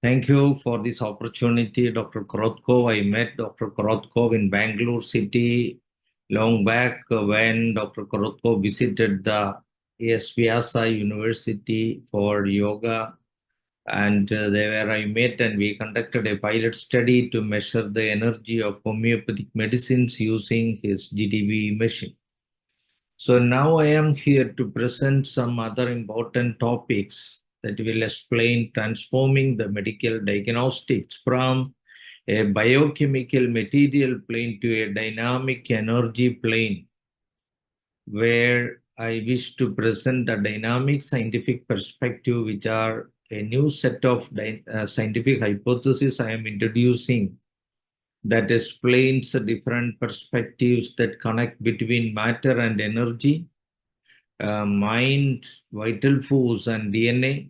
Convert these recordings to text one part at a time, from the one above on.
Thank you for this opportunity, Dr. Korotkov. I met Dr. Korotkov in Bangalore city long back when Dr. Korotkov visited the AS Vyasa University for yoga. And there I met and we conducted a pilot study to measure the energy of homeopathic medicines using his GDB machine. So now I am here to present some other important topics that will explain transforming the medical diagnostics from a biochemical material plane to a dynamic energy plane, where I wish to present the dynamic scientific perspective, which are a new set of scientific hypotheses I am introducing that explains the different perspectives that connect between matter and energy, mind, vital force, and DNA.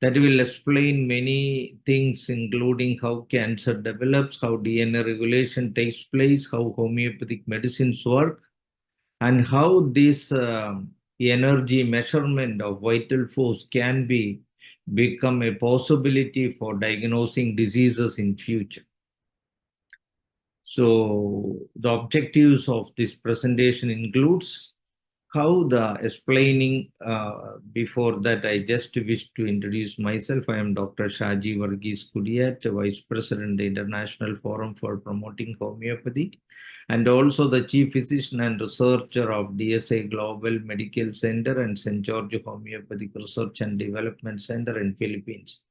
That will explain many things, including how cancer develops, how DNA regulation takes place, how homeopathic medicines work, and how this energy measurement of vital force can become a possibility for diagnosing diseases in future. So the objectives of this presentation includes how the explaining. Before that, I just wish to introduce myself. I am Dr. Shaji Kudiyat, Vice President, the International Forum for Promoting Homeopathy, and also the Chief Physician and Researcher of DSA Global Medical Center and St. George Homeopathic Research and Development Center in Philippines.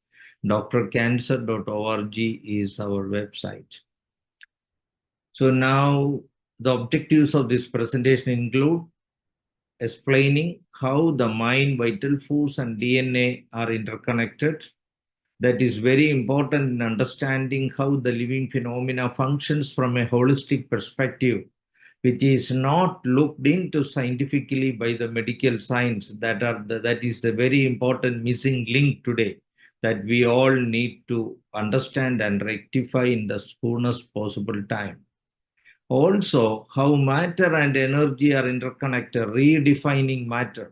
drcancer.org is our website. So now the objectives of this presentation include explaining how the mind, vital force, and DNA are interconnected. That is very important in understanding how the living phenomena functions from a holistic perspective, which is not looked into scientifically by the medical science. That is a very important missing link today that we all need to understand and rectify in the soonest possible time. Also, how matter and energy are interconnected, redefining matter.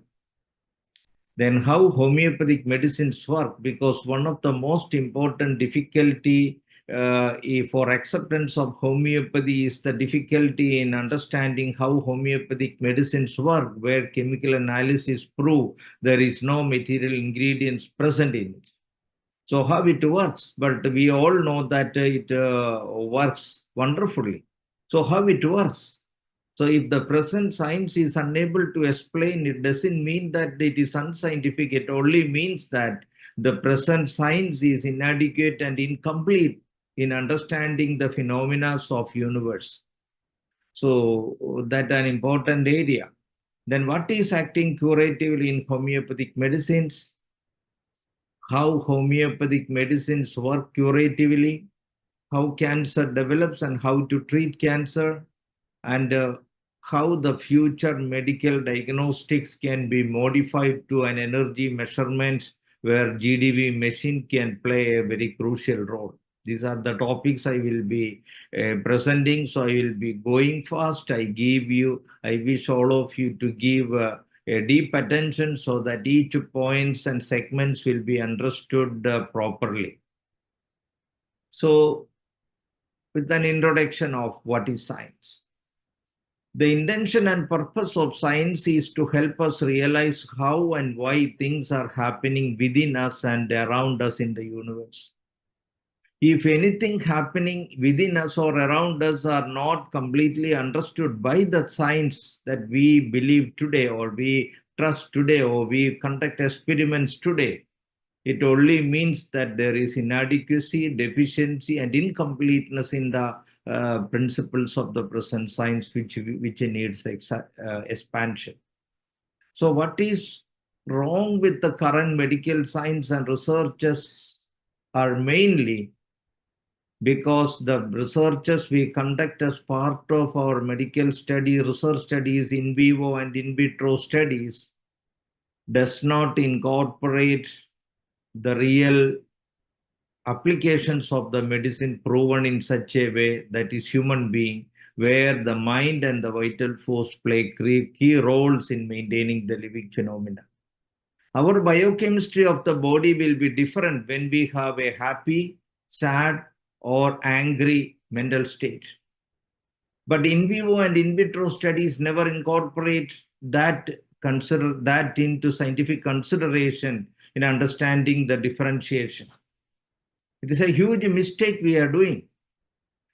Then how homeopathic medicines work, because one of the most important difficulty for acceptance of homeopathy is the difficulty in understanding how homeopathic medicines work, where chemical analysis prove there is no material ingredients present in it. So how it works, but we all know that it works wonderfully. So how it works? So if the present science is unable to explain, it doesn't mean that it is unscientific. It only means that the present science is inadequate and incomplete in understanding the phenomena of universe. So that's an important area. Then what is acting curatively in homeopathic medicines? How homeopathic medicines work curatively, how cancer develops and how to treat cancer, and how the future medical diagnostics can be modified to an energy measurement where GDB machine can play a very crucial role. These are the topics I will be presenting, so I will be going fast. I wish all of you to give a deep attention so that each points and segments will be understood properly. So, with an introduction of what is science. The intention and purpose of science is to help us realize how and why things are happening within us and around us in the universe. If anything happening within us or around us are not completely understood by the science that we believe today or we trust today or we conduct experiments today, it only means that there is inadequacy, deficiency, and incompleteness in the principles of the present science, which needs expansion. So what is wrong with the current medical science and researches are mainly because the researches we conduct as part of our medical study, research studies, in vivo and in vitro studies, does not incorporate the real applications of the medicine proven in such a way that is human being, where the mind and the vital force play key roles in maintaining the living phenomena. Our biochemistry of the body will be different when we have a happy, sad, or angry mental state. But in vivo and in vitro studies never incorporate consider that into scientific consideration in understanding the differentiation. It is a huge mistake we are doing.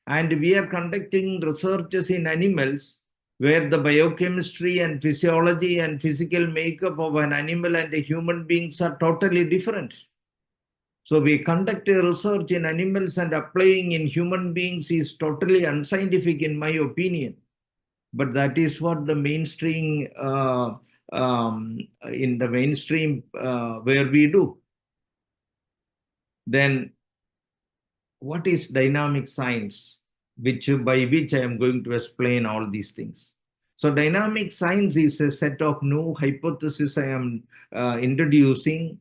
And we are conducting researches in animals where the biochemistry and physiology and physical makeup of an animal and a human beings are totally different. So we conduct a research in animals and applying in human beings is totally unscientific in my opinion. But that is what the mainstream, in the mainstream where we do. Then what is dynamic science, by which I am going to explain all these things. So dynamic science is a set of new hypotheses I am introducing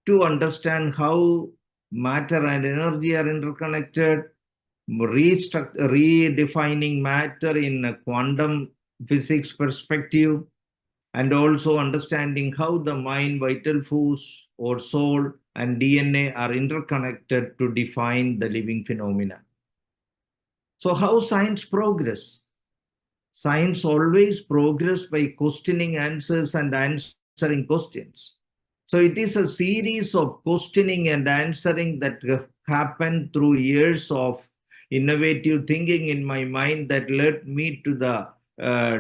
to understand how matter and energy are interconnected, redefining matter in a quantum physics perspective, and also understanding how the mind, vital force, or soul, and DNA are interconnected to define the living phenomena. So how science progress? Science always progress by questioning answers and answering questions. So it is a series of questioning and answering that happened through years of innovative thinking in my mind that led me to the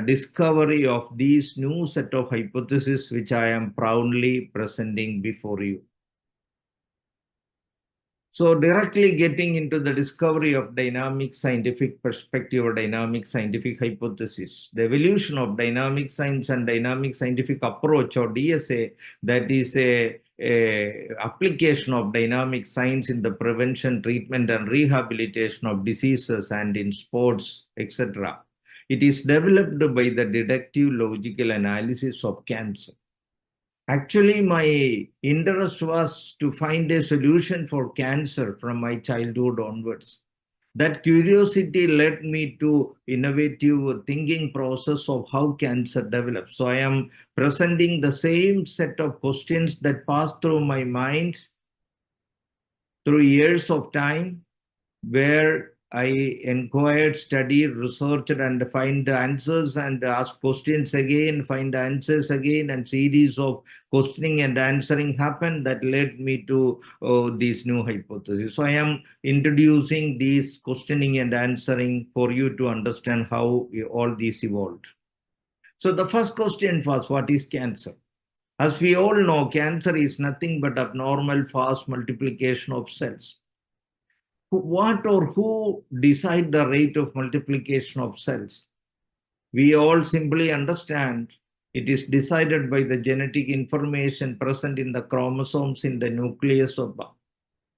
discovery of these new set of hypotheses, which I am proudly presenting before you. So directly getting into the discovery of dynamic scientific perspective or dynamic scientific hypothesis, the evolution of dynamic science and dynamic scientific approach or DSA, that is a application of dynamic science in the prevention, treatment and rehabilitation of diseases and in sports, etc. It is developed by the deductive logical analysis of cancer. Actually, my interest was to find a solution for cancer from my childhood onwards. That curiosity led me to innovative thinking process of how cancer develops. So I am presenting the same set of questions that passed through my mind through years of time, where I inquired, studied, researched, and find answers and ask questions again, find answers again, and series of questioning and answering happened that led me to these new hypotheses. So I am introducing these questioning and answering for you to understand how all these evolved. So the first question was, what is cancer? As we all know, cancer is nothing but abnormal fast multiplication of cells. What or who decide the rate of multiplication of cells? We all simply understand it is decided by the genetic information present in the chromosomes in the nucleus of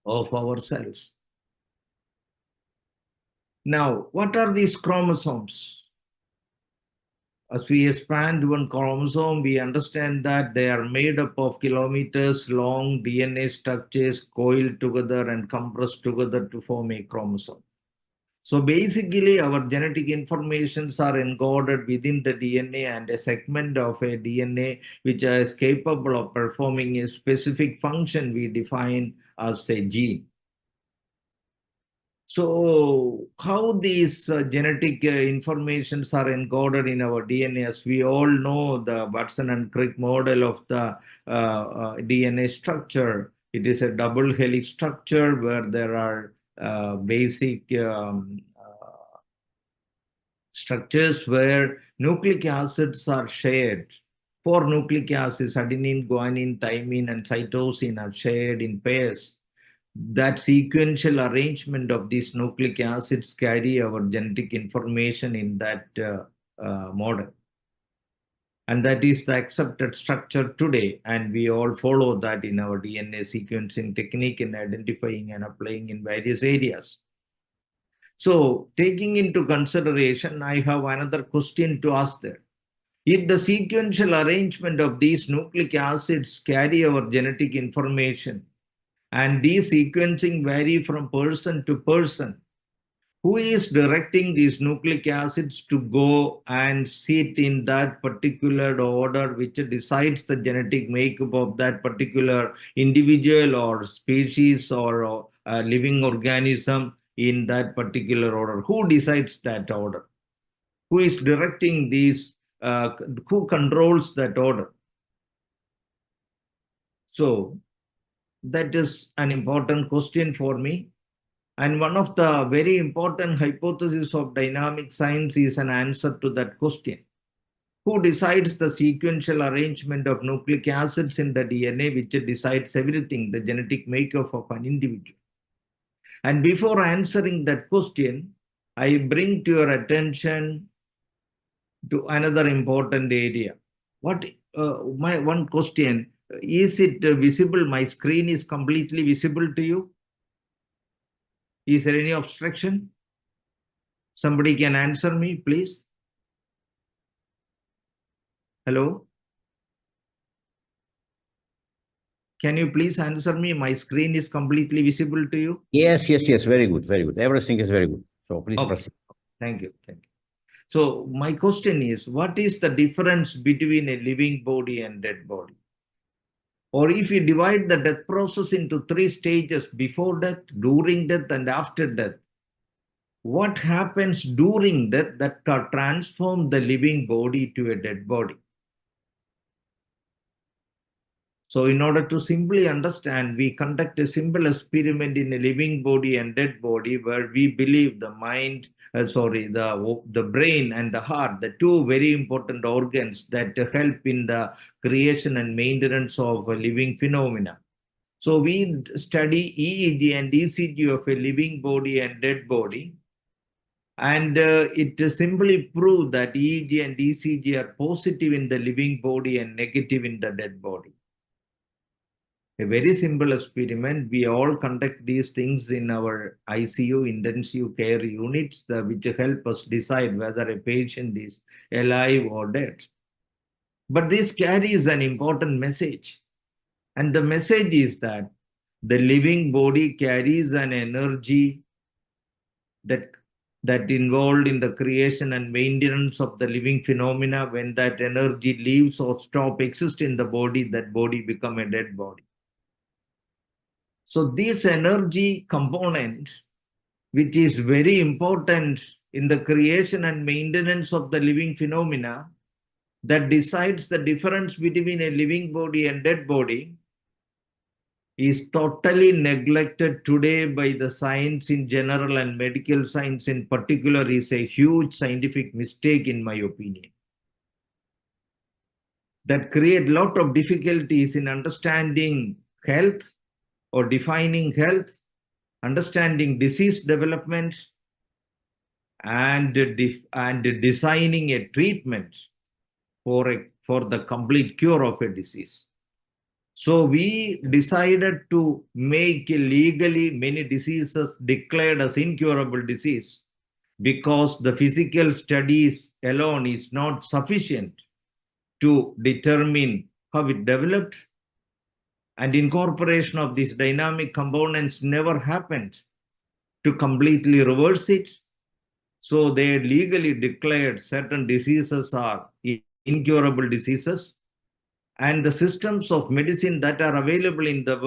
our cells. Now, what are these chromosomes? As we expand one chromosome, we understand that they are made up of kilometers long DNA structures coiled together and compressed together to form a chromosome. So basically, our genetic informations are encoded within the DNA, and a segment of a DNA which is capable of performing a specific function we define as a gene. So how these genetic informations are encoded in our DNA? As we all know, the Watson and Crick model of the DNA structure, it is a double helix structure where there are basic structures where nucleic acids are shared. Four nucleic acids, adenine, guanine, thymine, and cytosine, are shared in pairs. That sequential arrangement of these nucleic acids carry our genetic information in that model. And that is the accepted structure today. And we all follow that in our DNA sequencing technique in identifying and applying in various areas. So taking into consideration, I have another question to ask there. If the sequential arrangement of these nucleic acids carry our genetic information, and these sequencing vary from person to person, Who is directing these nucleic acids to go and sit in that particular order which decides the genetic makeup of that particular individual or species or a living organism in that particular order? Who decides that order? Who is directing these? Who controls that order? So that is an important question for me. And one of the very important hypotheses of dynamic science is an answer to that question. Who decides the sequential arrangement of nucleic acids in the DNA, which decides everything, the genetic makeup of an individual? And before answering that question, I bring to your attention to another important area. My one question, is it visible? My screen is completely visible to you? Is there any obstruction? Somebody can answer me, please. Hello? Can you please answer me? My screen is completely visible to you? Yes, yes, yes. Very good, very good. Everything is very good. So please proceed. Thank you. Thank you. So my question is, what is the difference between a living body and dead body? Or if you divide the death process into 3 stages, before death, during death, and after death, what happens during death that can transform the living body to a dead body? So in order to simply understand, we conduct a simple experiment in a living body and dead body where we believe the the brain and the heart, the two very important organs that help in the creation and maintenance of a living phenomena. So we study EEG and ECG of a living body and dead body. And it simply proves that EEG and ECG are positive in the living body and negative in the dead body. A very simple experiment. We all conduct these things in our ICU, intensive care units, which help us decide whether a patient is alive or dead. But this carries an important message. And the message is that the living body carries an energy that involved in the creation and maintenance of the living phenomena. When that energy leaves or stop exist in the body, that body become a dead body. So this energy component, which is very important in the creation and maintenance of the living phenomena, that decides the difference between a living body and dead body, is totally neglected today by the science in general and medical science in particular. Is a huge scientific mistake in my opinion. That create a lot of difficulties in understanding health or defining health, understanding disease development, and designing a treatment for the complete cure of a disease. So we decided to make legally many diseases declared as incurable disease because the physical studies alone is not sufficient to determine how it developed, and incorporation of these dynamic components never happened to completely reverse it. So they legally declared certain diseases are incurable diseases, and the systems of medicine that are available in the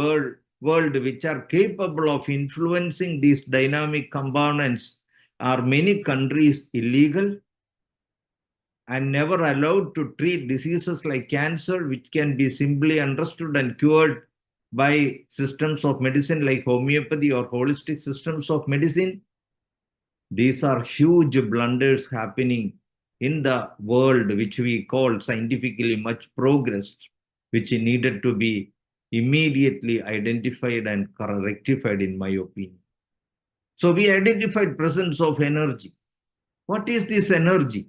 world which are capable of influencing these dynamic components are many countries illegal and never allowed to treat diseases like cancer, which can be simply understood and cured by systems of medicine like homeopathy or holistic systems of medicine. These are huge blunders happening in the world, which we call scientifically much progressed, which needed to be immediately identified and rectified, in my opinion. So we identified presence of energy. What is this energy?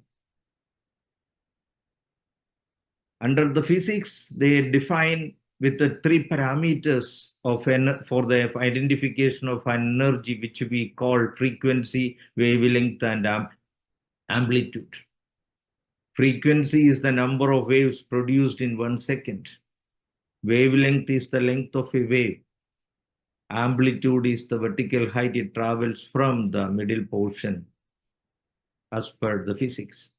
Under the physics, they define with the 3 parameters for the identification of energy, which we call frequency, wavelength, and amplitude. Frequency is the number of waves produced in 1 second. Wavelength is the length of a wave. Amplitude is the vertical height it travels from the middle portion as per the physics.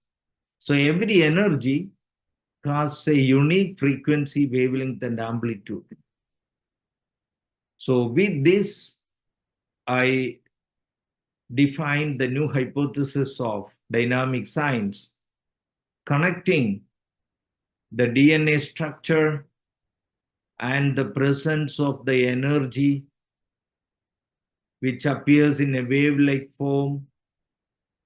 So every energy has a unique frequency, wavelength, and amplitude. So with this, I defined the new hypothesis of dynamic science, connecting the DNA structure and the presence of the energy which appears in a wave-like form.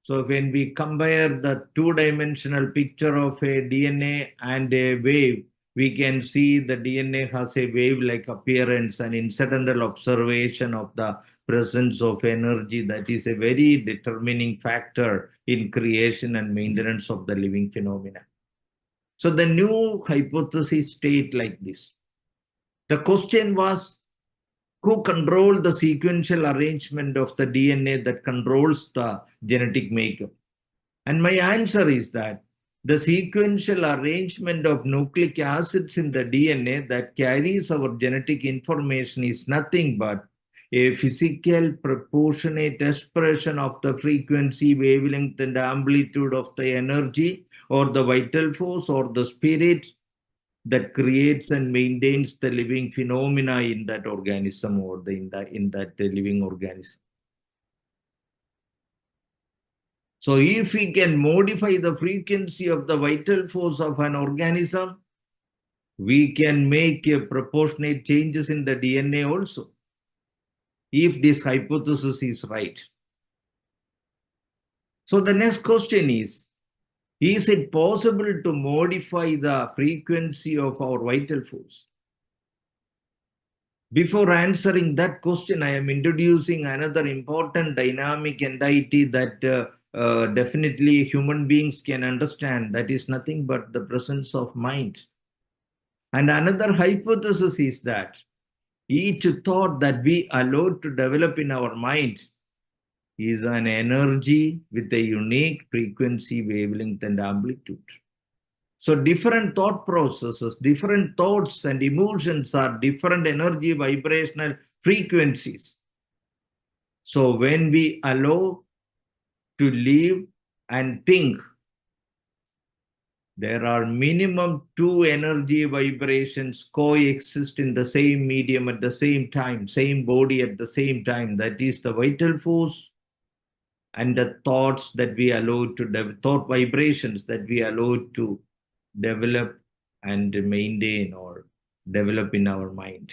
So when we compare the two-dimensional picture of a DNA and a wave, we can see the DNA has a wave-like appearance and incidental observation of the presence of energy that is a very determining factor in creation and maintenance of the living phenomena. So the new hypothesis state like this. The question was, who controls the sequential arrangement of the DNA that controls the genetic makeup? And my answer is that the sequential arrangement of nucleic acids in the DNA that carries our genetic information is nothing but a physical proportionate expression of the frequency, wavelength, and amplitude of the energy or the vital force or the spirit that creates and maintains the living phenomena in that organism or in that living organism. So if we can modify the frequency of the vital force of an organism, we can make a proportionate changes in the DNA also, if this hypothesis is right. So the next question is it possible to modify the frequency of our vital force? Before answering that question, I am introducing another important dynamic entity that definitely human beings can understand. That is nothing but the presence of mind. And another hypothesis is that each thought that we allow to develop in our mind is an energy with a unique frequency, wavelength, and amplitude. So different thought processes, different thoughts and emotions are different energy vibrational frequencies. So when we allow to live and think, there are minimum two energy vibrations coexist in the same medium at the same time, same body at the same time. That is the vital force and the thoughts that we allow to, thought vibrations that we allow to develop and maintain or develop in our mind.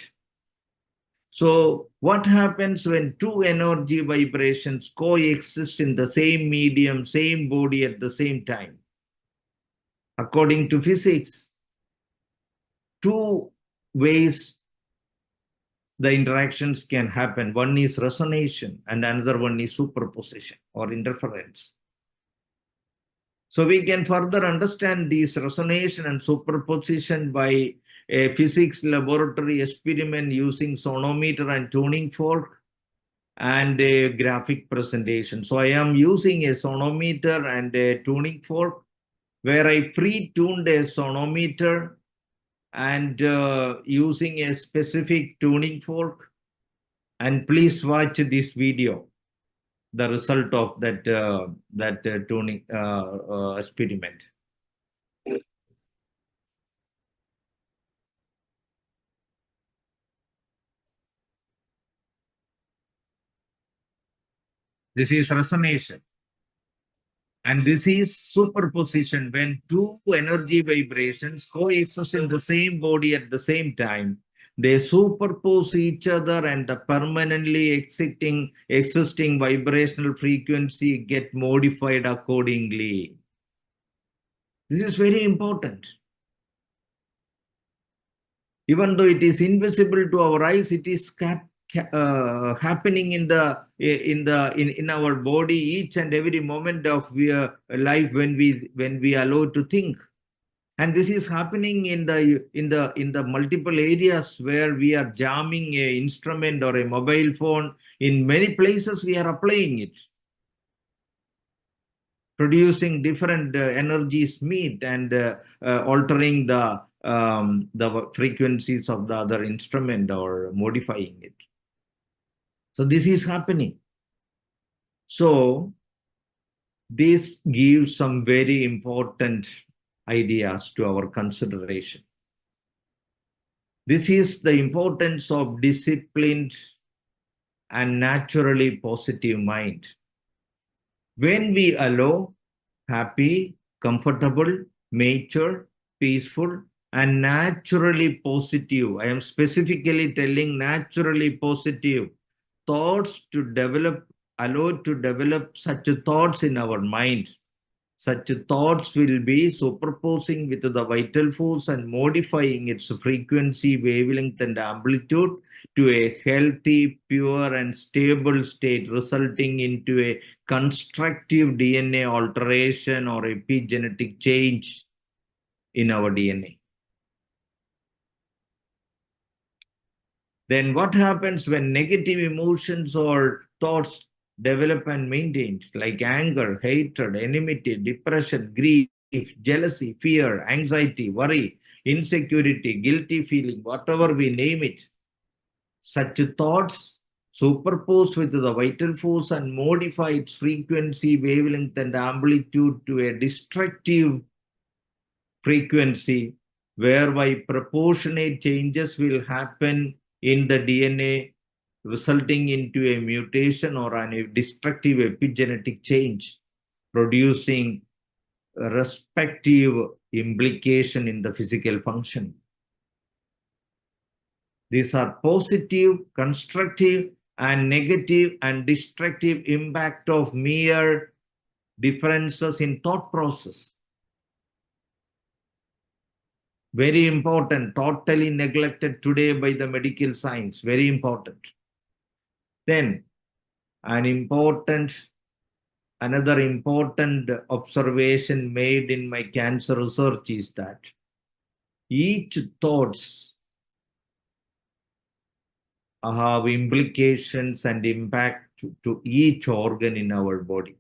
So what happens when two energy vibrations coexist in the same medium, same body at the same time? According to physics, two ways the interactions can happen. One is resonance and another one is superposition or interference. So we can further understand this resonance and superposition by a physics laboratory experiment using sonometer and tuning fork and a graphic presentation. So I am using a sonometer and a tuning fork where I pre-tuned a sonometer and using a specific tuning fork. And please watch this video, the result of that tuning experiment. This is resonance. And this is superposition when two energy vibrations coexist in the same body at the same time. They superpose each other and the permanently existing vibrational frequency get modified accordingly. This is very important. Even though it is invisible to our eyes, it is happening in our body each and every moment of life when we allow to think. And this is happening in the multiple areas where we are jamming an instrument or a mobile phone. In many places we are applying it, producing different energies meet and altering the frequencies of the other instrument or modifying it. So this is happening. So this gives some very important ideas to our consideration. This is the importance of disciplined and naturally positive mind. When we allow happy, comfortable, mature, peaceful, and naturally positive, I am specifically telling naturally positive thoughts to develop, allowed to develop such thoughts in our mind. Such thoughts will be superposing with the vital force and modifying its frequency, wavelength, and amplitude to a healthy, pure, and stable state, resulting into a constructive DNA alteration or epigenetic change in our DNA. Then what happens when negative emotions or thoughts develop and maintained, like anger, hatred, enmity, depression, grief, jealousy, fear, anxiety, worry, insecurity, guilty feeling, whatever we name it? Such thoughts superpose with the vital force and modify its frequency, wavelength, and amplitude to a destructive frequency, whereby proportionate changes will happen in the DNA, resulting into a mutation or a destructive epigenetic change, producing a respective implication in the physical function. These are positive, constructive, and negative and destructive impact of mere differences in thought process. Very important, totally neglected today by the medical science, very important. Then another important observation made in my cancer research is that each thoughts have implications and impact to each organ in our body.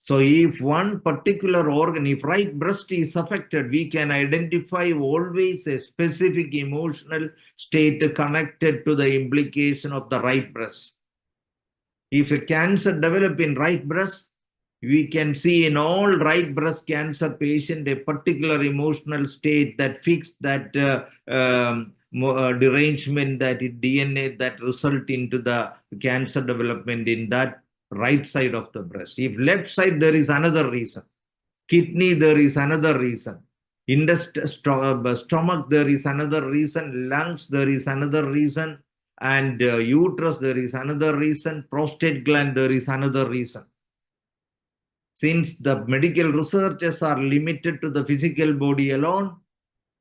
So if one particular organ, if right breast is affected, we can identify always a specific emotional state connected to the implication of the right breast. If a cancer develops in right breast, we can see in all right breast cancer patient a particular emotional state that fixed that derangement, that DNA that result into the cancer development in that right side of the breast. If left side, there is another reason. Kidney, there is another reason. In the stomach, there is another reason. Lungs, there is another reason. And uterus, there is another reason. Prostate gland, there is another reason. Since the medical researches are limited to the physical body alone,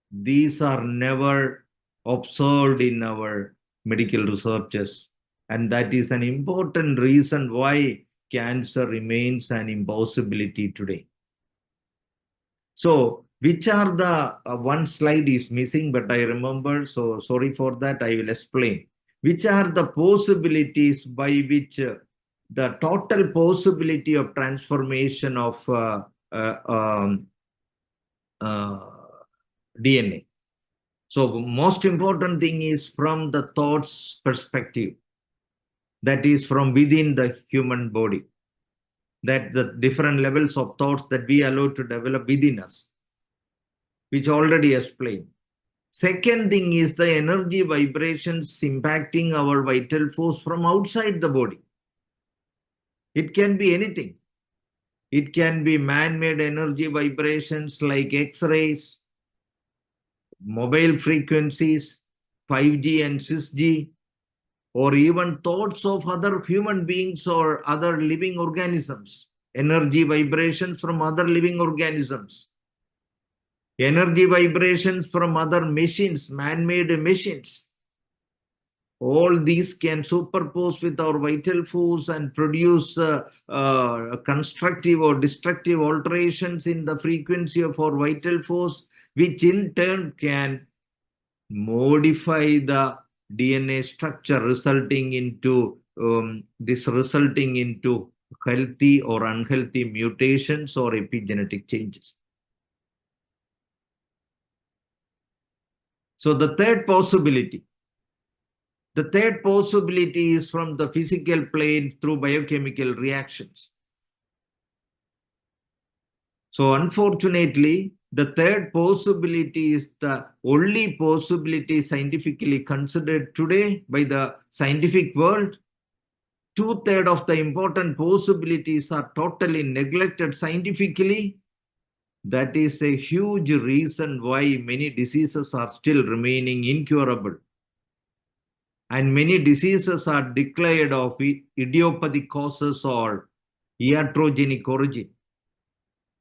these are never observed in our medical researches. And that is an important reason why cancer remains an impossibility today. So, which are the, one slide is missing, but I remember, so sorry for that, I will explain. Which are the possibilities by which the total possibility of transformation of DNA. So most important thing is from the thoughts perspective, that is from within the human body, that the different levels of thoughts that we allow to develop within us, which already explained. Second thing is the energy vibrations impacting our vital force from outside the body. It can be anything. It can be man-made energy vibrations like X-rays, mobile frequencies, 5G and 6G, or even thoughts of other human beings or other living organisms, energy vibrations from other living organisms, energy vibrations from other machines, man-made machines. All these can superpose with our vital force and produce constructive or destructive alterations in the frequency of our vital force, which in turn can modify the DNA structure, resulting into healthy or unhealthy mutations or epigenetic changes. So the third possibility, The third possibility is from the physical plane through biochemical reactions. So unfortunately, the third possibility is the only possibility scientifically considered today by the scientific world. Two-thirds of the important possibilities are totally neglected scientifically. That is a huge reason why many diseases are still remaining incurable. And many diseases are declared of idiopathic causes or iatrogenic origin,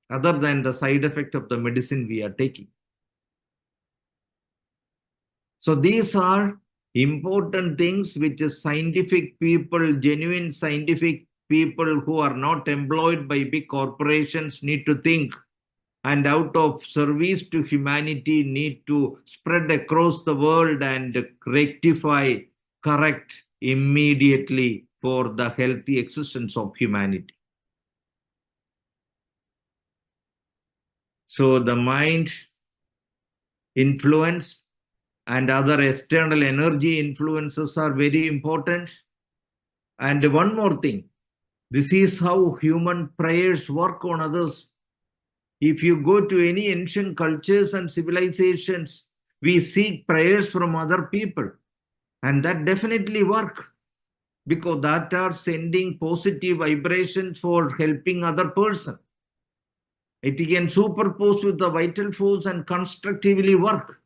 other than the side effect of the medicine we are taking. So these are important things which scientific people, genuine scientific people who are not employed by big corporations need to think, and out of service to humanity need to spread across the world and rectify, correct immediately for the healthy existence of humanity. So the mind influence and other external energy influences are very important. And one more thing, this is how human prayers work on others. If you go to any ancient cultures and civilizations, we seek prayers from other people, and that definitely work, because that are sending positive vibrations for helping other person. It can superpose with the vital force and constructively work,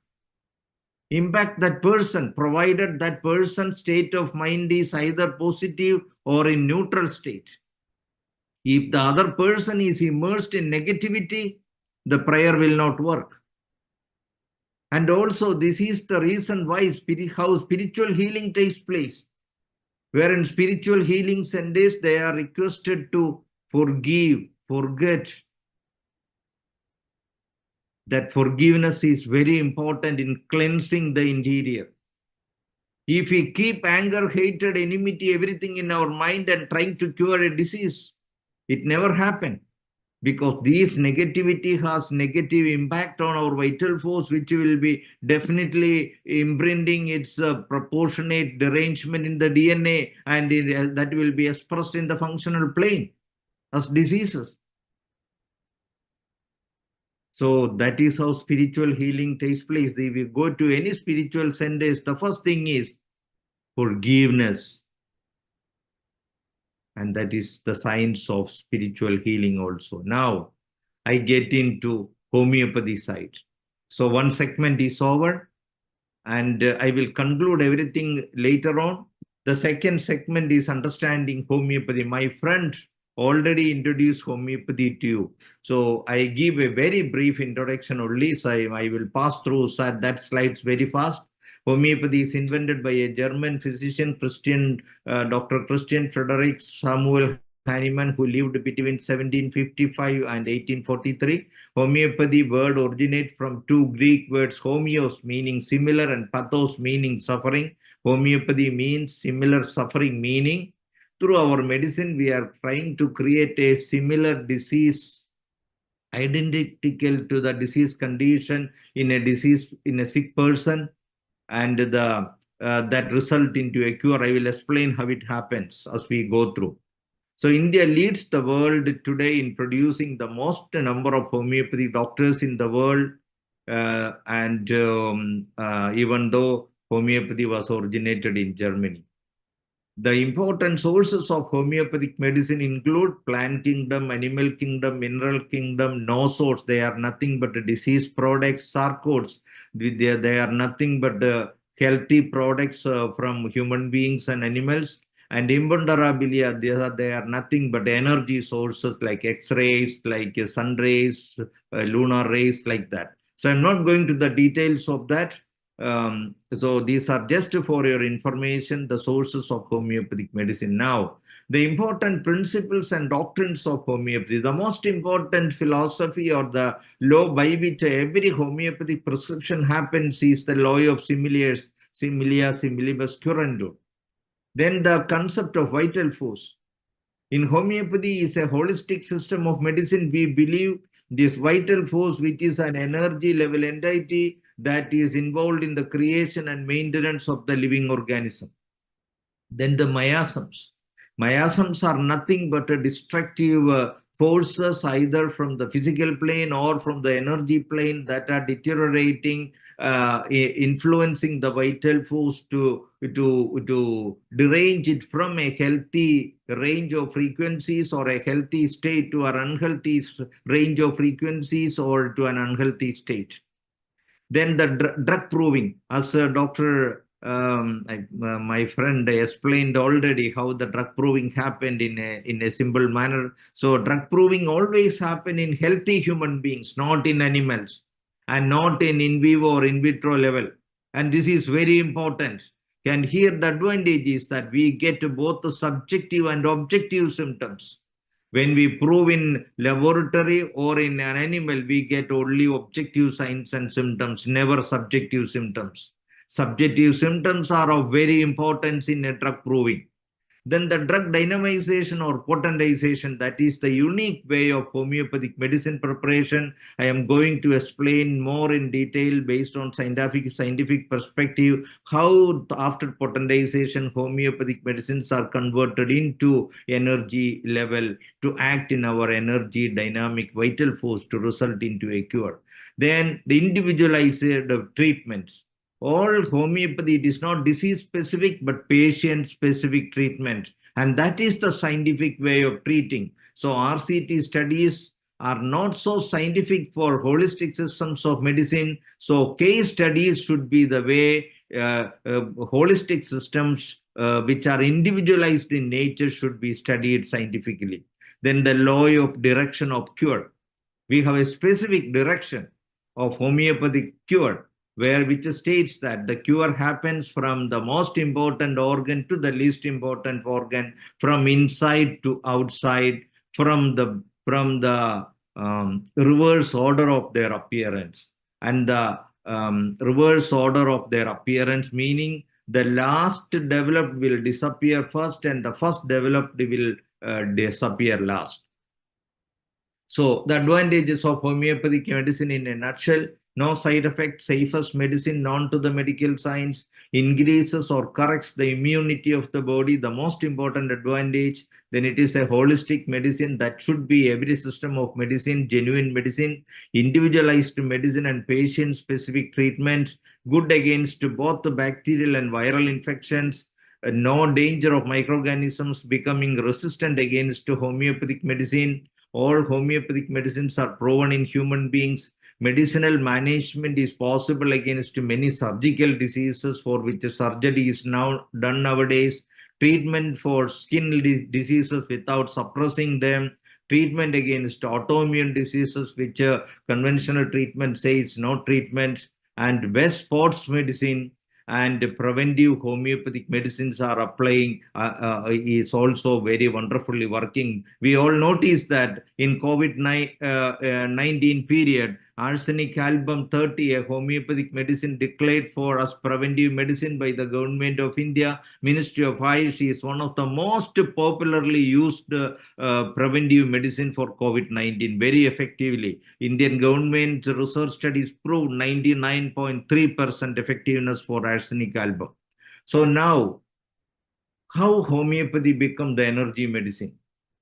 impact that person, provided that person's state of mind is either positive or in neutral state. If the other person is immersed in negativity, the prayer will not work. And also, this is the reason why how spiritual healing takes place. Where in spiritual healing centers, they are requested to forgive, forget. That forgiveness is very important in cleansing the interior. If we keep anger, hatred, enmity, everything in our mind and trying to cure a disease, it never happens. Because this negativity has negative impact on our vital force, which will be definitely imprinting its proportionate derangement in the DNA, and that will be expressed in the functional plane as diseases. So that is how spiritual healing takes place. If you go to any spiritual centers, the first thing is forgiveness. And that is the science of spiritual healing also. Now, I get into homeopathy side. So one segment is over, and I will conclude everything later on. The second segment is understanding homeopathy. My friend already introduced homeopathy to you. So I give a very brief introduction only. So I will pass through that slides very fast. Homeopathy is invented by a German physician, Dr. Christian Frederick Samuel Hahnemann, who lived between 1755 and 1843. Homeopathy word originates from two Greek words, homeos meaning similar and pathos meaning suffering. Homeopathy means similar, suffering meaning. Through our medicine, we are trying to create a similar disease, identical to the disease condition in a sick person, and that result into a cure. I will explain how it happens as we go through. So India leads the world today in producing the most number of homeopathy doctors in the world, and even though homeopathy was originated in Germany. The important sources of homeopathic medicine include plant kingdom, animal kingdom, mineral kingdom, no source. They are nothing but disease products, sarcodes. They are nothing but healthy products from human beings and animals. And imponderabilia, they are nothing but energy sources like X-rays, like sun rays, lunar rays, like that. So I'm not going to the details of that. So these are just for your information, the sources of homeopathic medicine. Now, the important principles and doctrines of homeopathy, the most important philosophy or the law by which every homeopathic prescription happens is the law of similia similibus curandum. Then the concept of vital force. In homeopathy is a holistic system of medicine. We believe this vital force, which is an energy level entity, that is involved in the creation and maintenance of the living organism. Then the miasms. Miasms are nothing but a destructive forces either from the physical plane or from the energy plane that are deteriorating, influencing the vital force to derange it from a healthy range of frequencies or a healthy state to an unhealthy range of frequencies or to an unhealthy state. Then the drug proving, as my friend explained already how the drug proving happened in a simple manner. So drug proving always happen in healthy human beings, not in animals, and not in vivo or in vitro level. And this is very important. And here the advantage is that we get both the subjective and objective symptoms. When we prove in laboratory or in an animal, we get only objective signs and symptoms, never subjective symptoms. Subjective symptoms are of very importance in a drug proving. Then the drug dynamization or potentization, that is the unique way of homeopathic medicine preparation. I am going to explain more in detail based on scientific perspective, how after potentization, homeopathic medicines are converted into energy level to act in our energy dynamic vital force to result into a cure. Then the individualized treatments. All homeopathy, it is not disease specific but patient specific treatment, and that is the scientific way of treating. So RCT studies are not so scientific for holistic systems of medicine. So case studies should be the way holistic systems which are individualized in nature should be studied scientifically. Then the law of direction of cure. We have a specific direction of homeopathic cure, which states that the cure happens from the most important organ to the least important organ, from inside to outside, from the reverse order of their appearance. And the reverse order of their appearance, meaning the last developed will disappear first and the first developed will disappear last. So the advantages of homeopathic medicine in a nutshell: no side effects, safest medicine known to the medical science, increases or corrects the immunity of the body, the most important advantage. Then it is a holistic medicine that should be every system of medicine, genuine medicine, individualized medicine and patient-specific treatment, good against both the bacterial and viral infections, no danger of microorganisms becoming resistant against homeopathic medicine. All homeopathic medicines are proven in human beings. Medicinal management is possible against many surgical diseases for which surgery is now done nowadays. Treatment for skin diseases without suppressing them. Treatment against autoimmune diseases, which conventional treatment says no treatment. And best sports medicine and preventive homeopathic medicines are applying is also very wonderfully working. We all notice that in COVID-19 period, arsenic album 30, a homeopathic medicine declared for as preventive medicine by the government of India, Ministry of Ayush, is one of the most popularly used preventive medicine for COVID-19 very effectively. Indian government research studies proved 99.3% effectiveness for arsenic album. So now, how homeopathy become the energy medicine?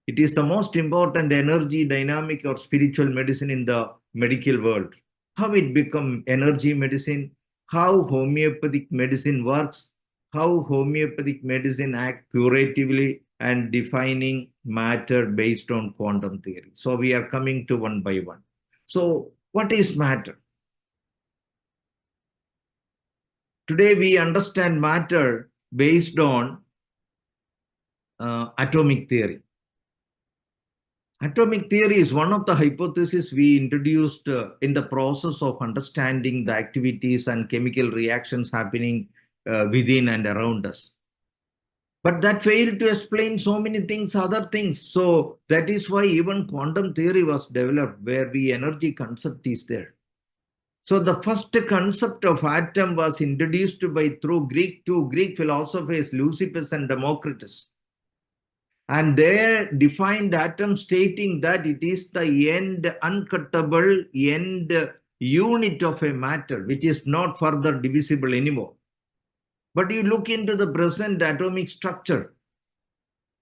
It is the most important energy dynamic or spiritual medicine in the medical world. How it become energy medicine, how homeopathic medicine works, how homeopathic medicine act curatively and defining matter based on quantum theory. So we are coming to one by one. So what is matter? Today we understand matter based on atomic theory. Atomic theory is one of the hypotheses we introduced in the process of understanding the activities and chemical reactions happening within and around us. But that failed to explain so many things, other things. So that is why even quantum theory was developed, where the energy concept is there. So the first concept of atom was introduced through two Greek philosophers, Leucippus and Democritus. And they defined atom stating that it is the end, uncuttable, end unit of a matter, which is not further divisible anymore. But you look into the present atomic structure,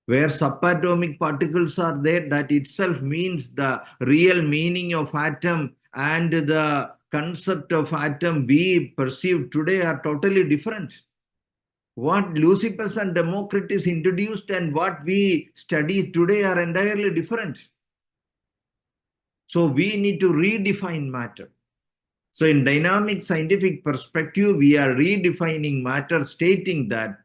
where subatomic particles are there, that itself means the real meaning of atom and the concept of atom we perceive today are totally different. What Lucifer and Democritus introduced and what we study today are entirely different. So we need to redefine matter. So in dynamic scientific perspective, we are redefining matter, stating that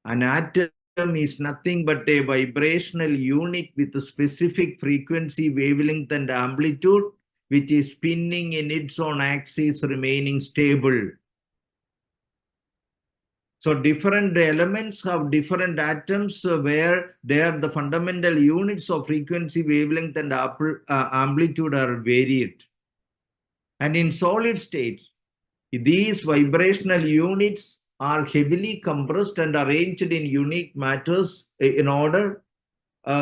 an atom is nothing but a vibrational unit with a specific frequency, wavelength, and amplitude, which is spinning in its own axis, remaining stable. So different elements have different atoms where the fundamental units of frequency, wavelength, and amplitude are varied. And in solid state, these vibrational units are heavily compressed and arranged in unique matters in order,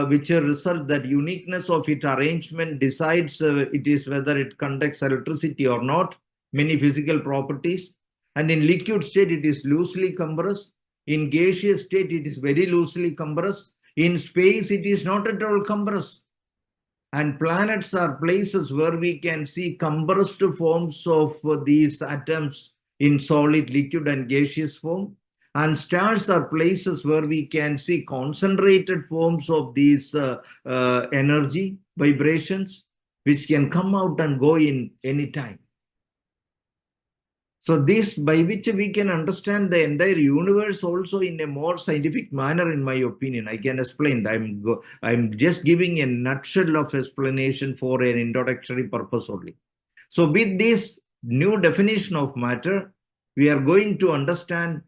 which result that uniqueness of its arrangement decides it is whether it conducts electricity or not, many physical properties. And in liquid state, it is loosely compressed. In gaseous state, it is very loosely compressed. In space, it is not at all compressed. And planets are places where we can see compressed forms of these atoms in solid, liquid, and gaseous form. And stars are places where we can see concentrated forms of these energy vibrations, which can come out and go in any time. So this, by which we can understand the entire universe also in a more scientific manner, in my opinion. I can explain. I'm just giving a nutshell of explanation for an introductory purpose only. So with this new definition of matter, we are going to understand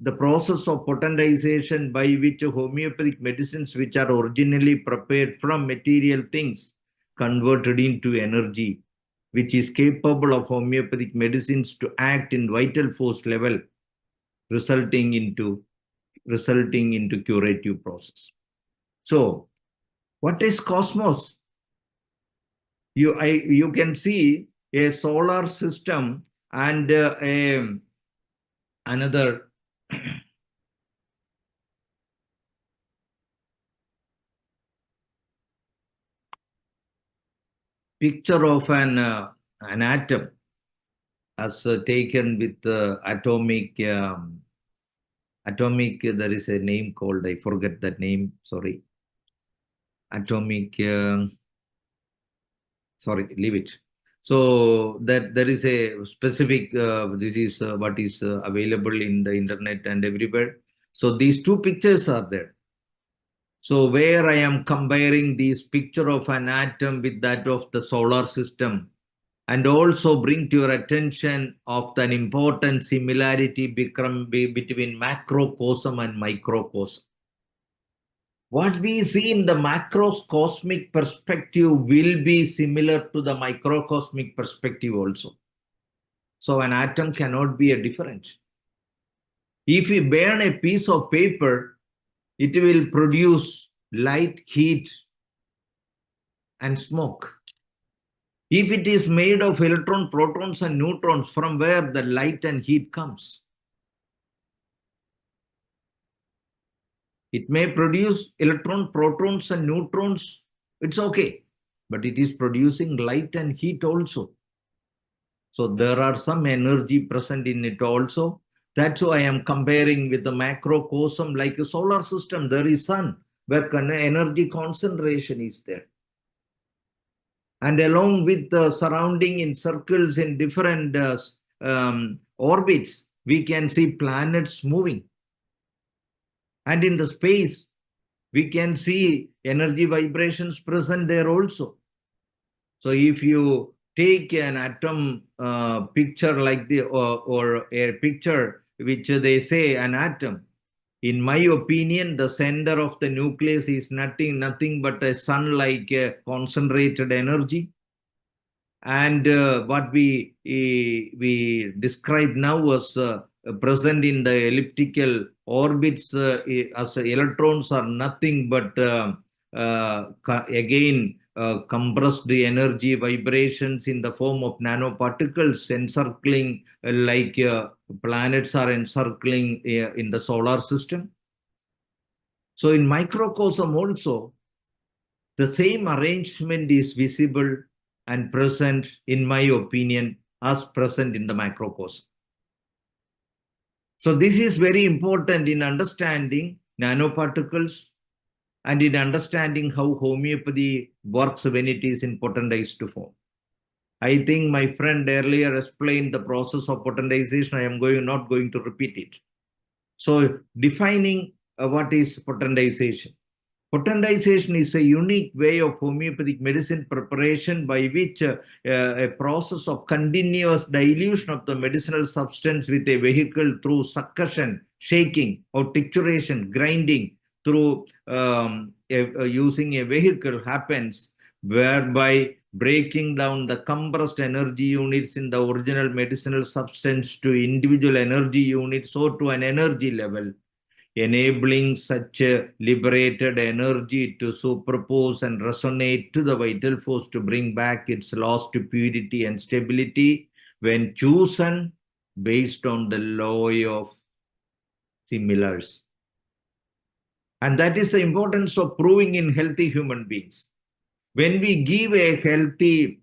the process of potentization by which homeopathic medicines, which are originally prepared from material things, converted into energy, which is capable of homeopathic medicines to act in vital force level, resulting into curative process. So, what is cosmos? You can see a solar system and another picture of an atom as taken with atomic, there is a name called, I forget that name, sorry. Atomic, sorry, leave it. So that there is a specific, this is what is available in the internet and everywhere. So these two pictures are there. So where I am comparing this picture of an atom with that of the solar system, and also bring to your attention of an important similarity between macrocosm and microcosm. What we see in the macrocosmic perspective will be similar to the microcosmic perspective also. So an atom cannot be a different. If we burn a piece of paper, it will produce light, heat, and smoke. If it is made of electrons, protons, and neutrons, from where the light and heat comes? It may produce electrons, protons, and neutrons. It's okay. But it is producing light and heat also. So there are some energy present in it also. That's why I am comparing with the macrocosm like a solar system. There is sun, where energy concentration is there. And along with the surrounding in circles in different orbits, we can see planets moving. And in the space, we can see energy vibrations present there also. So if you take an atom picture like the, or a picture which they say an atom, in my opinion, the center of the nucleus is nothing but a sun-like concentrated energy. And what we describe now was present in the elliptical orbits as electrons are nothing but again compressed energy vibrations in the form of nanoparticles encircling, like planets are encircling in the solar system. So in microcosm also, the same arrangement is visible and present, in my opinion, as present in the macrocosm. So this is very important in understanding nanoparticles and in understanding how homeopathy works when it is in potentized form. I think my friend earlier explained the process of potentization. I am not going to repeat it. So defining what is potentization. Potentization is a unique way of homeopathic medicine preparation by which a process of continuous dilution of the medicinal substance with a vehicle through succussion, shaking, or trituration, grinding through using a vehicle happens, whereby breaking down the compressed energy units in the original medicinal substance to individual energy units or to an energy level, enabling such liberated energy to superpose and resonate to the vital force to bring back its lost purity and stability when chosen based on the law of similars. And that is the importance of proving in healthy human beings. When we give a healthy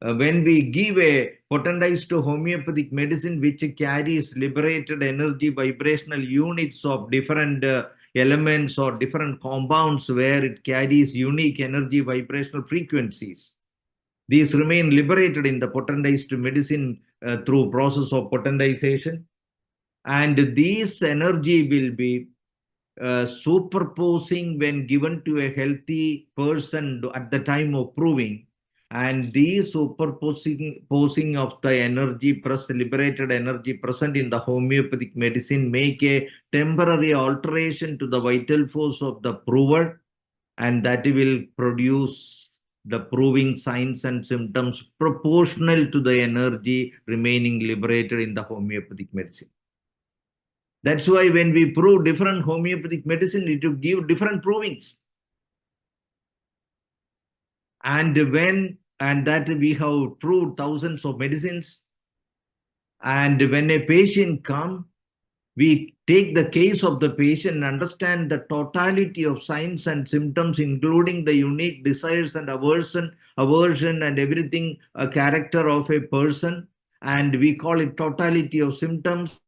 when we give a potentized homeopathic medicine which carries liberated energy vibrational units of different elements or different compounds where it carries unique energy vibrational frequencies, these remain liberated in the potentized medicine through process of potentization, and this energy will be superposing when given to a healthy person at the time of proving. And these superposing of the energy, liberated energy present in the homeopathic medicine make a temporary alteration to the vital force of the prover, and that will produce the proving signs and symptoms proportional to the energy remaining liberated in the homeopathic medicine. That's why when we prove different homeopathic medicine, it will give different provings. And that we have proved thousands of medicines. And when a patient comes, we take the case of the patient and understand the totality of signs and symptoms, including the unique desires and aversion and everything, a character of a person. And we call it totality of symptoms.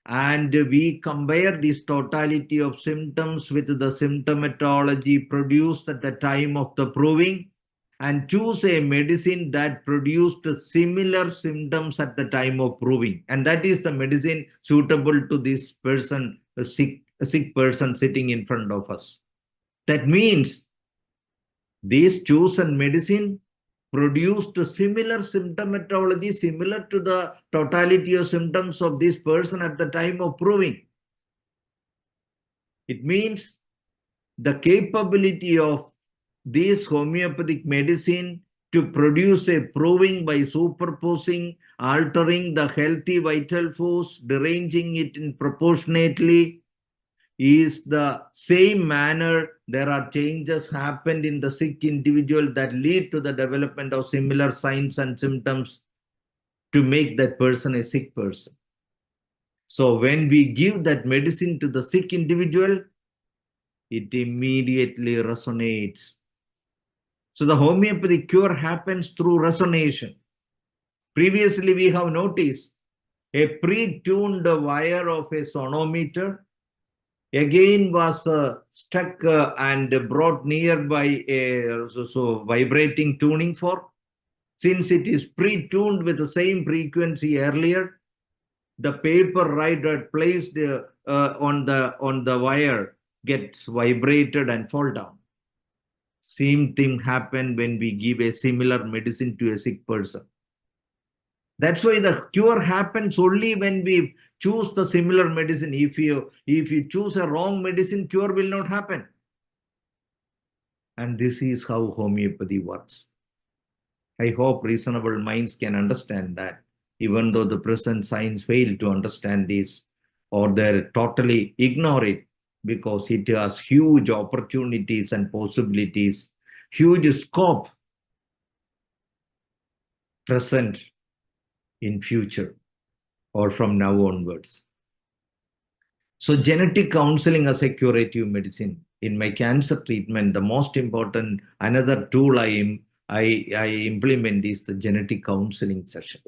And we compare this totality of symptoms with the symptomatology produced at the time of the proving and choose a medicine that produced similar symptoms at the time of proving. And that is the medicine suitable to this person, a sick person sitting in front of us. That means this chosen medicine produced similar symptomatology, similar to the totality of symptoms of this person at the time of proving. It means the capability of this homeopathic medicine to produce a proving by superposing, altering the healthy vital force, deranging it in proportionately, is the same manner there are changes happened in the sick individual that lead to the development of similar signs and symptoms to make that person a sick person. So when we give that medicine to the sick individual, it immediately resonates. So the homeopathic cure happens through resonation. Previously, we have noticed a pre-tuned wire of a sonometer again was struck and brought nearby a vibrating tuning fork. Since it is pre-tuned with the same frequency earlier, the paper right placed on the wire gets vibrated and fall down. Same thing happened when we give a similar medicine to a sick person. That's why the cure happens only when we choose the similar medicine. If you choose a wrong medicine, cure will not happen. And this is how homeopathy works. I hope reasonable minds can understand that, even though the present science fail to understand this or they totally ignore it. because it has huge opportunities and possibilities, huge scope present in future or from now onwards. So genetic counseling as a curative medicine. In my cancer treatment, the most important, another tool I implement is the genetic counseling session.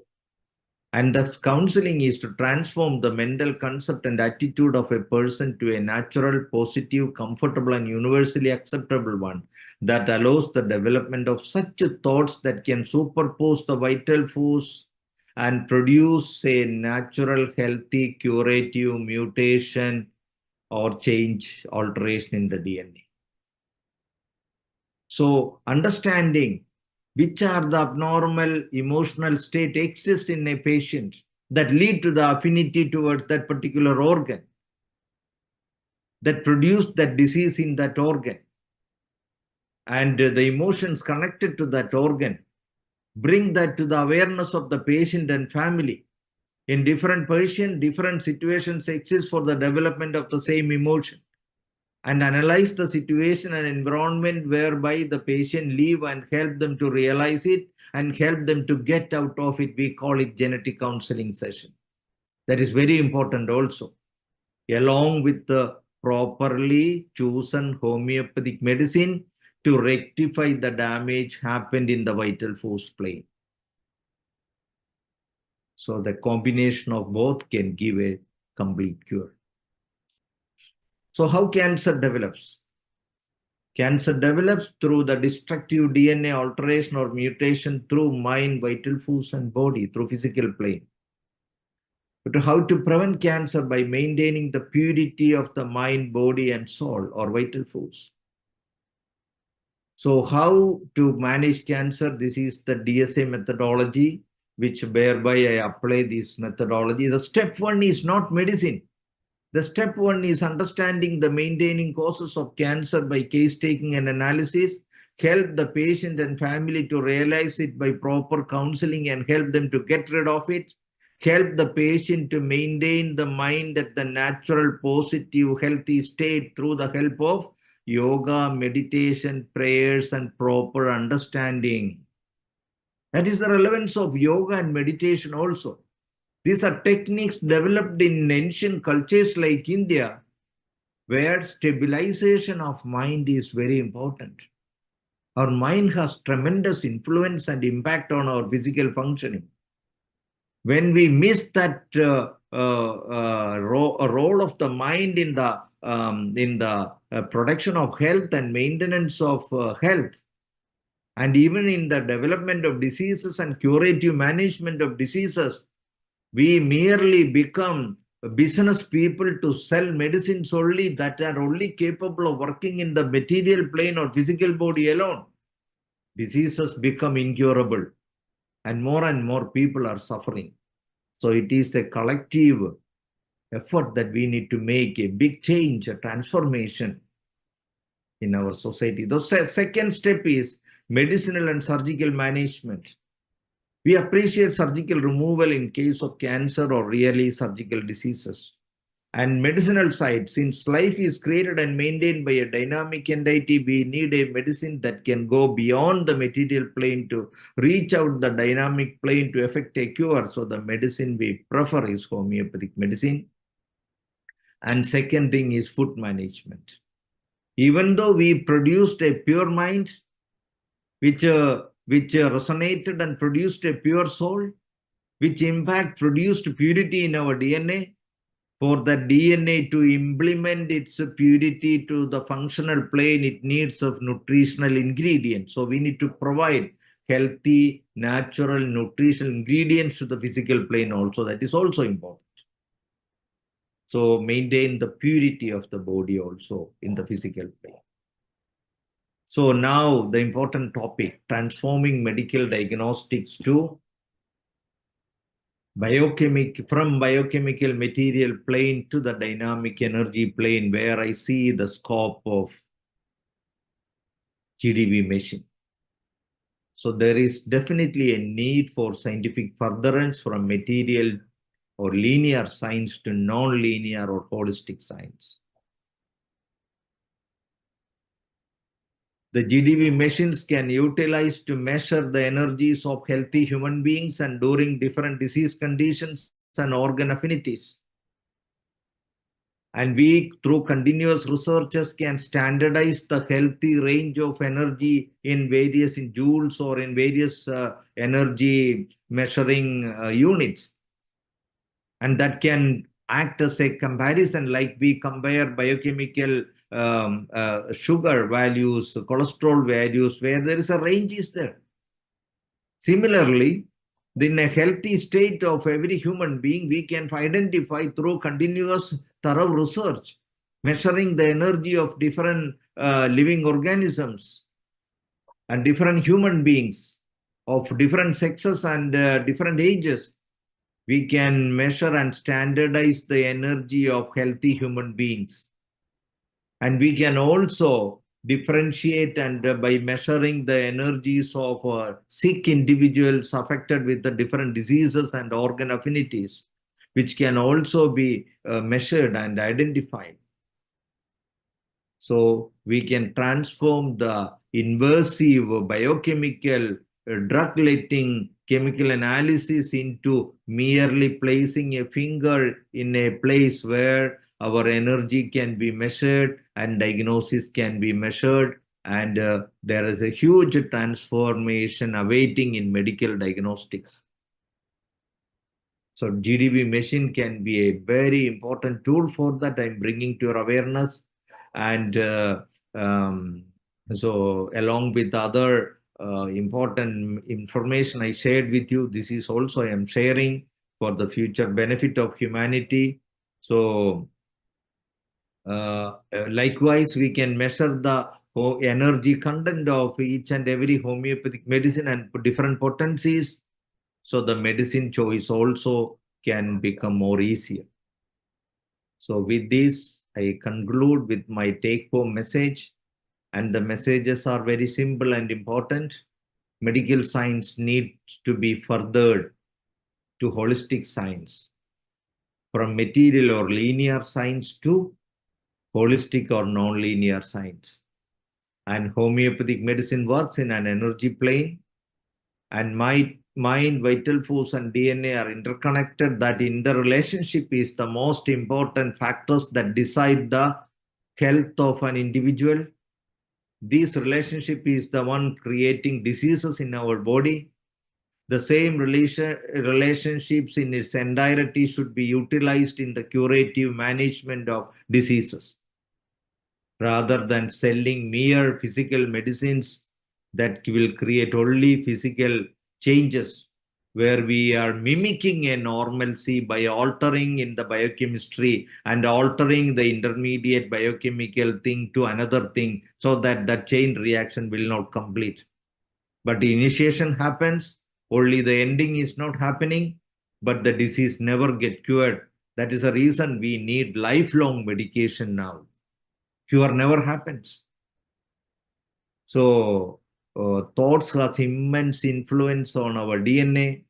And thus counseling is to transform the mental concept and attitude of a person to a natural, positive, comfortable, and universally acceptable one that allows the development of such thoughts that can superpose the vital force and produce a natural, healthy, curative mutation or change, alteration in the DNA. So understanding which are the abnormal emotional state exist in a patient that lead to the affinity towards that particular organ, that produce that disease in that organ, and the emotions connected to that organ, bring that to the awareness of the patient and family. In different patient, different situations exist for the development of the same emotion. And analyze the situation and environment whereby the patient live and help them to realize it and help them to get out of it. We call it genetic counseling session. That is very important also, along with the properly chosen homeopathic medicine to rectify the damage happened in the vital force plane. So the combination of both can give a complete cure. So how cancer develops? Cancer develops through the destructive DNA alteration or mutation through mind, vital force, and body, through physical plane. But how to prevent cancer? By maintaining the purity of the mind, body, and soul, or vital force. So how to manage cancer? This is the DSA methodology, which whereby I apply this methodology. The step one is not medicine. The step one is understanding the maintaining causes of cancer by case taking and analysis, help the patient and family to realize it by proper counseling and help them to get rid of it, help the patient to maintain the mind at the natural, positive, healthy state through the help of yoga, meditation, prayers, and proper understanding. That is the relevance of yoga and meditation also. These are techniques developed in ancient cultures like India, where stabilization of mind is very important. Our mind has tremendous influence and impact on our physical functioning. When we miss that role of the mind in the production of health and maintenance of health, and even in the development of diseases and curative management of diseases, we merely become business people to sell medicines only that are only capable of working in the material plane or physical body alone. Diseases become incurable and more people are suffering. So it is a collective effort that we need to make a big change, a transformation in our society. The second step is medicinal and surgical management. We appreciate surgical removal in case of cancer or really surgical diseases. And medicinal side, since life is created and maintained by a dynamic entity, we need a medicine that can go beyond the material plane to reach out the dynamic plane to effect a cure. So the medicine we prefer is homeopathic medicine. And second thing is food management. Even though we produced a pure mind, which resonated and produced a pure soul, which impact produced purity in our DNA, for the DNA to implement its purity to the functional plane, it needs of nutritional ingredients. So we need to provide healthy, natural, nutritional ingredients to the physical plane also. That is also important. So maintain the purity of the body also in the physical plane. So now the important topic, transforming medical diagnostics to from biochemical material plane to the dynamic energy plane, where I see the scope of GDV machine. So there is definitely a need for scientific furtherance from material or linear science to non-linear or holistic science. The GDB machines can utilize to measure the energies of healthy human beings and during different disease conditions and organ affinities. And we, through continuous researches, can standardize the healthy range of energy in various in joules or in various energy measuring units. And that can act as a comparison, like we compare biochemical sugar values, cholesterol values, where there is a range is there. Similarly, in a healthy state of every human being, we can identify through continuous thorough research, measuring the energy of different living organisms and different human beings of different sexes and different ages. We can measure and standardize the energy of healthy human beings. And we can also differentiate and by measuring the energies of sick individuals affected with the different diseases and organ affinities, which can also be measured and identified. So we can transform the invasive biochemical drug-letting chemical analysis into merely placing a finger in a place where our energy can be measured and diagnosis can be measured, and there is a huge transformation awaiting in medical diagnostics. So GDB machine can be a very important tool for that. I'm bringing to your awareness. And so along with other important information I shared with you, this is also I am sharing for the future benefit of humanity. So likewise, we can measure the energy content of each and every homeopathic medicine and different potencies. So the medicine choice also can become more easier. So with this, I conclude with my take-home message. And the messages are very simple and important. Medical science needs to be furthered to holistic science, from material or linear science to holistic or non-linear science. And homeopathic medicine works in an energy plane, and mind, vital force, and DNA are interconnected. That interrelationship is the most important factors that decide the health of an individual. This relationship is the one creating diseases in our body. The same relationships in its entirety should be utilized in the curative management of diseases, rather than selling mere physical medicines that will create only physical changes, where we are mimicking a normalcy by altering in the biochemistry and altering the intermediate biochemical thing to another thing, so that that chain reaction will not complete. But the initiation happens, only the ending is not happening, but the disease never gets cured. That is the reason we need lifelong medication now. Cure never happens. So thoughts has immense influence on our DNA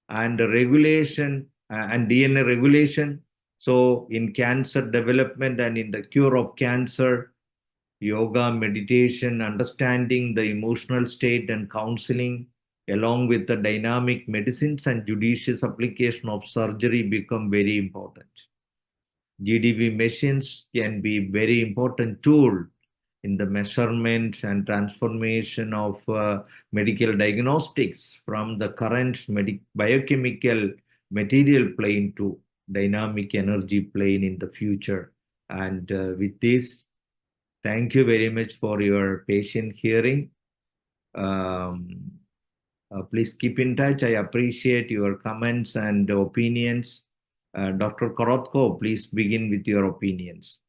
and regulation and DNA regulation. So in cancer development and in the cure of cancer, yoga, meditation, understanding the emotional state and counseling, along with the dynamic medicines and judicious application of surgery become very important. GDB machines can be very important tool in the measurement and transformation of medical diagnostics from the current biochemical material plane to dynamic energy plane in the future. And with this, thank you very much for your patient hearing. Please keep in touch. I appreciate your comments and opinions. Dr. Korotko, please begin with your opinions.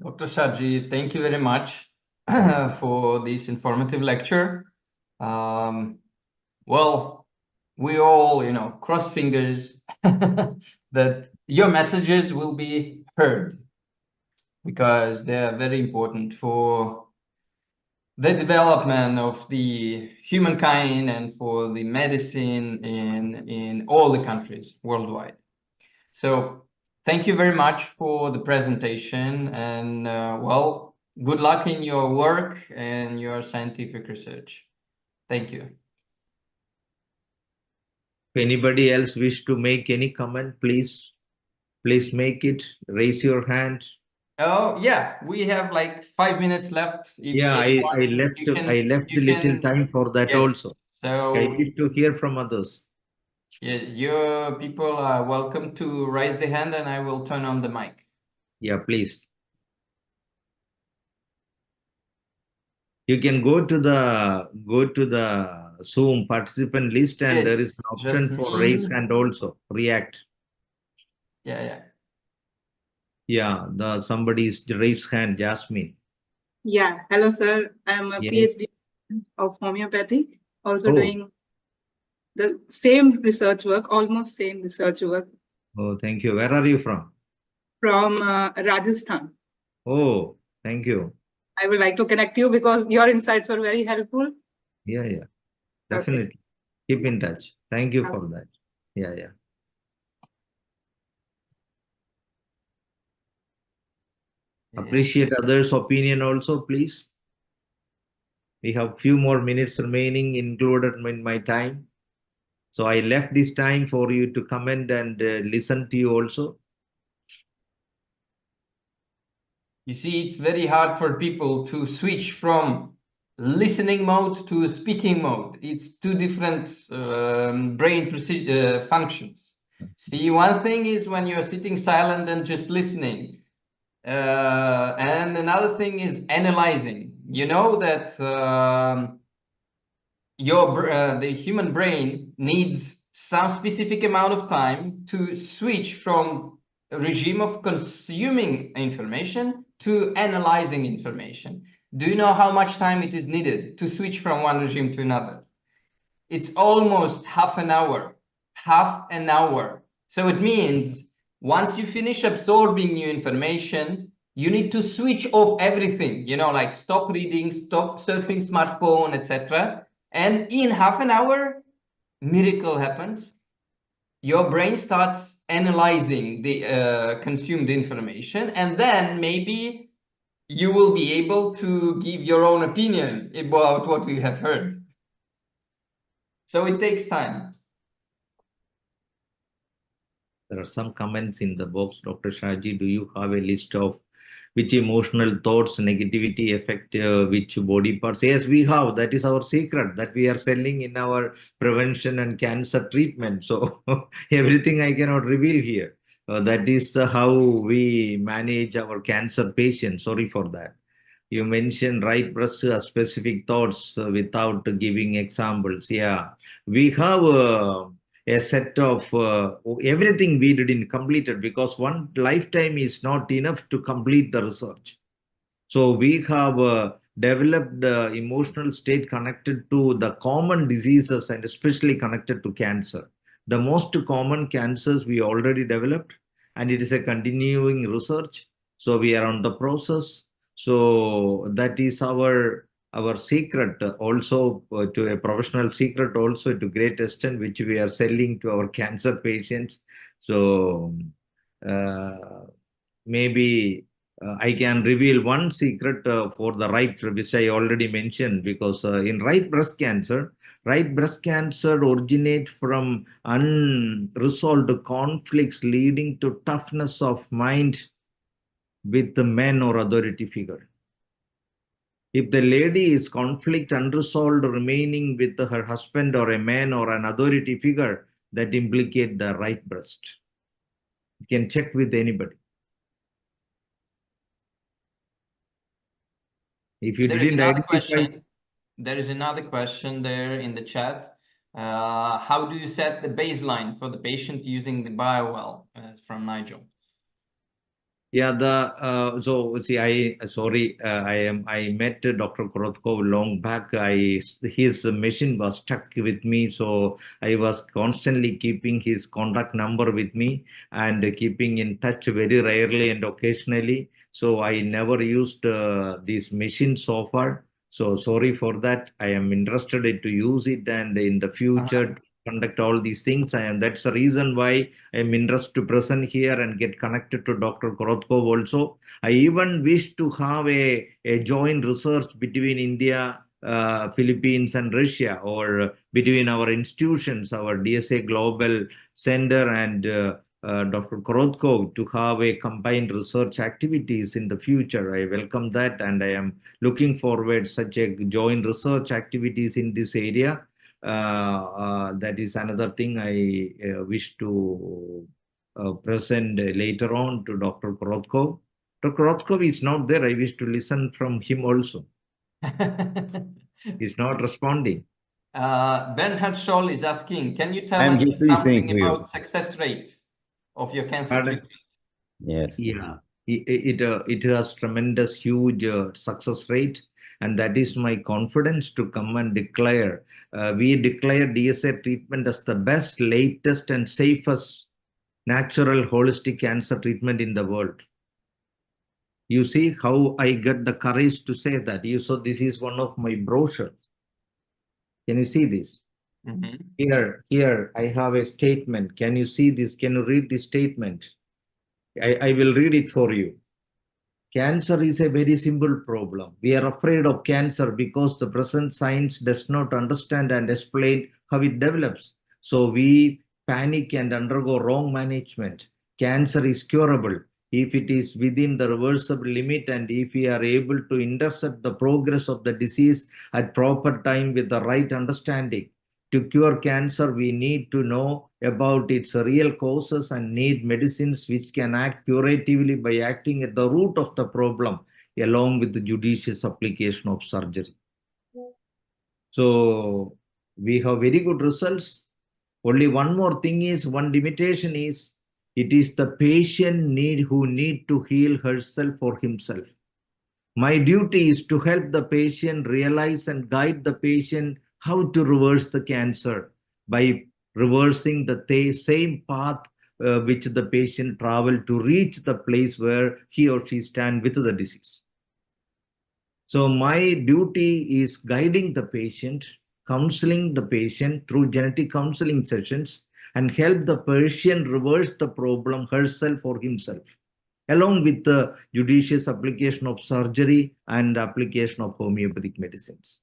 Dr. Shaji, thank you very much for this informative lecture. Well, we all, cross fingers that your messages will be heard, because they are very important for the development of the humankind and for the medicine in all the countries worldwide. So thank you very much for the presentation, and well, good luck in your work and your scientific research. Thank you. If anybody else wish to make any comment, please make it. Raise your hand. Oh yeah, we have like 5 minutes left. If Yeah, I anyone, left you can, I left a little time for that yes. also. So I wish to hear from others. yeah, your people are welcome to raise the hand, and I will turn on the mic. Yeah, please. You can go to the Zoom participant list, and there is Yes, an option for raise hand also. React. Yeah. Yeah, somebody's raised hand, Jasmine. Yeah, hello, sir. I'm a Yes. PhD of homeopathy, also Oh. doing the same research work, almost same research work. Oh, thank you. Where are you from? From Rajasthan. Oh, thank you. I would like to connect you because your insights were very helpful. Yeah, definitely. Keep in touch. Thank you for that. Yeah. Appreciate others' opinion also, please. We have few more minutes remaining included in my time. So I left this time for you to comment and listen to you also. You see, it's very hard for people to switch from listening mode to speaking mode. It's two different brain functions. See, one thing is when you're sitting silent and just listening. And another thing is analyzing. You know that the human brain needs some specific amount of time to switch from a regime of consuming information to analyzing information. Do you know how much time it is needed to switch from one regime to another? It's almost half an hour. So it means once you finish absorbing new information, you need to switch off everything, like stop reading, stop surfing smartphone, etc. And in half an hour, miracle happens. Your brain starts analyzing the consumed information, and then maybe you will be able to give your own opinion about what we have heard. So it takes time. There are some comments in the box. Dr. Shaji, do you have a list of which emotional thoughts, negativity affect which body parts? Yes, we have. That is our secret that we are selling in our prevention and cancer treatment. So everything I cannot reveal here. That is how we manage our cancer patients. Sorry for that. You mentioned right breast specific thoughts without giving examples. Yeah, we have a set of everything we didn't completed because one lifetime is not enough to complete the research. So we have developed emotional state connected to the common diseases and especially connected to cancer. The most common cancers we already developed, and it is a continuing research. So we are on the process. So that is our secret also to a professional secret also to great extent, which we are selling to our cancer patients. So maybe I can reveal one secret for the right, which I already mentioned, because in right breast cancer originate from unresolved conflicts leading to toughness of mind with the men or authority figure. If the lady is conflict unresolved remaining with her husband or a man or an authority figure, that implicate the right breast. You can check with anybody. If you didn't identify, there is another question there in the chat. How do you set the baseline for the patient using the BioWell from Nigel? Yeah, so see, I met Dr. Korotkov long back. His machine was stuck with me, so I was constantly keeping his contact number with me and keeping in touch very rarely and occasionally. So I never used this machine so far. So sorry for that. I am interested to use it and in the future conduct all these things. That's the reason why I am interested to present here and get connected to Dr. Korotkov also. I even wish to have a joint research between India, Philippines and Russia, or between our institutions, our DSA Global Center and Dr. Korotkov, to have a combined research activities in the future. I welcome that, and I am looking forward such a joint research activities in this area. That is another thing I wish to present later on to Dr. Korotkov. Dr. Korotkov is not there. I wish to listen from him also. He's not responding. Ben Herschel is asking, can you tell I'm us just listening something to you. about success rates of your cancer Pardon? treatment? Yes. Yeah, it has tremendous, huge success rate, and that is my confidence to come and declare. We declare DSA treatment as the best, latest, and safest natural holistic cancer treatment in the world. You see how I get the courage to say that. You saw this is one of my brochures. Can you see this? Here I have a statement. Can you see this? Can you read this statement? I will read it for you. Cancer is a very simple problem. We are afraid of cancer because the present science does not understand and explain how it develops. So we panic and undergo wrong management. Cancer is curable if it is within the reversible limit and if we are able to intercept the progress of the disease at proper time with the right understanding. To cure cancer, we need to know about its real causes and need medicines which can act curatively by acting at the root of the problem, along with the judicious application of surgery. So we have very good results. Only one more thing is, one limitation is, it is the patient who need to heal herself or himself. My duty is to help the patient realize and guide the patient how to reverse the cancer by reversing the same path which the patient traveled to reach the place where he or she stands with the disease. So my duty is guiding the patient, counseling the patient through genetic counseling sessions, and help the patient reverse the problem herself or himself, along with the judicious application of surgery and application of homeopathic medicines.